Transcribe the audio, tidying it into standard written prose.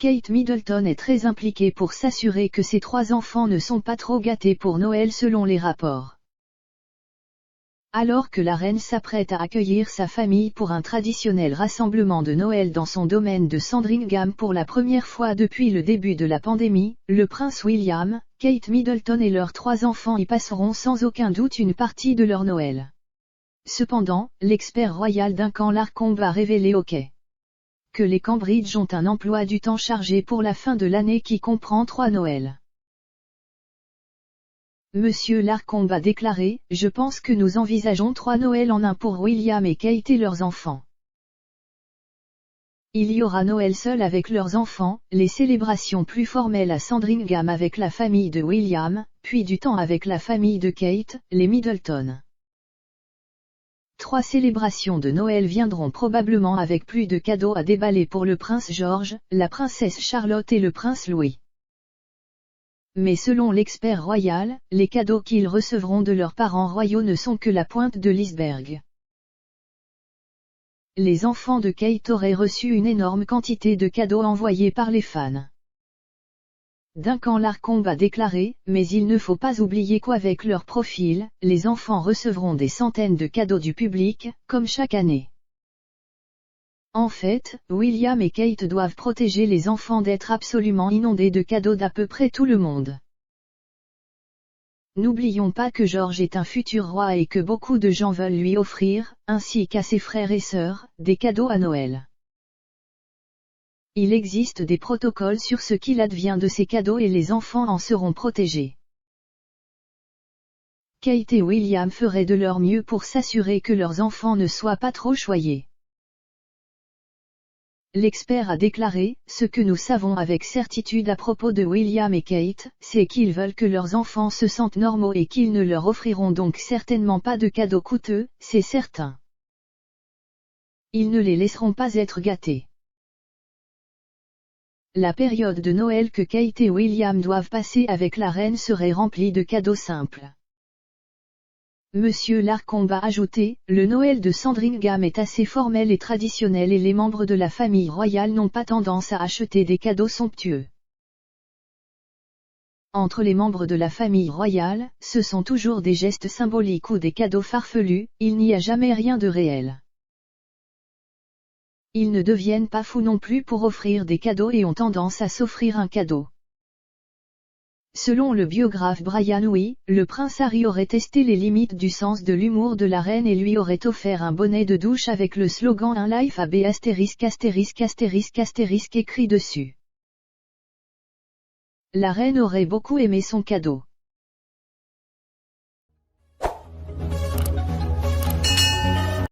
Kate Middleton est très impliquée pour s'assurer que ses 3 enfants ne sont pas trop gâtés pour Noël selon les rapports. Alors que la reine s'apprête à accueillir sa famille pour un traditionnel rassemblement de Noël dans son domaine de Sandringham pour la première fois depuis le début de la pandémie, le prince William, Kate Middleton et leurs 3 enfants y passeront sans aucun doute une partie de leur Noël. Cependant, l'expert royal Duncan Larcombe a révélé au Quai que les Cambridge ont un emploi du temps chargé pour la fin de l'année qui comprend 3 Noëls. Monsieur Larcombe a déclaré « Je pense que nous envisageons 3 Noëls en un pour William et Kate et leurs enfants. Il y aura Noël seul avec leurs enfants, les célébrations plus formelles à Sandringham avec la famille de William, puis du temps avec la famille de Kate, les Middleton. 3 célébrations de Noël viendront probablement avec plus de cadeaux à déballer pour le prince George, la princesse Charlotte et le prince Louis. Mais selon l'expert royal, les cadeaux qu'ils recevront de leurs parents royaux ne sont que la pointe de l'iceberg. Les enfants de Kate auraient reçu une énorme quantité de cadeaux envoyés par les fans. Duncan Larcombe a déclaré « Mais il ne faut pas oublier qu'avec leur profil, les enfants recevront des centaines de cadeaux du public, comme chaque année. En fait, William et Kate doivent protéger les enfants d'être absolument inondés de cadeaux d'à peu près tout le monde. N'oublions pas que George est un futur roi et que beaucoup de gens veulent lui offrir, ainsi qu'à ses frères et sœurs, des cadeaux à Noël. Il existe des protocoles sur ce qu'il advient de ces cadeaux et les enfants en seront protégés. Kate et William feraient de leur mieux pour s'assurer que leurs enfants ne soient pas trop choyés. L'expert a déclaré « Ce que nous savons avec certitude à propos de William et Kate, c'est qu'ils veulent que leurs enfants se sentent normaux et qu'ils ne leur offriront donc certainement pas de cadeaux coûteux, c'est certain. Ils ne les laisseront pas être gâtés. » La période de Noël que Kate et William doivent passer avec la reine serait remplie de cadeaux simples. Monsieur Larcombe a ajouté, le Noël de Sandringham est assez formel et traditionnel et les membres de la famille royale n'ont pas tendance à acheter des cadeaux somptueux. Entre les membres de la famille royale, ce sont toujours des gestes symboliques ou des cadeaux farfelus, il n'y a jamais rien de réel. Ils ne deviennent pas fous non plus pour offrir des cadeaux et ont tendance à s'offrir un cadeau. Selon le biographe Brian Way, le prince Harry aurait testé les limites du sens de l'humour de la reine et lui aurait offert un bonnet de douche avec le slogan « Un life à B*** écrit dessus. La reine aurait beaucoup aimé son cadeau.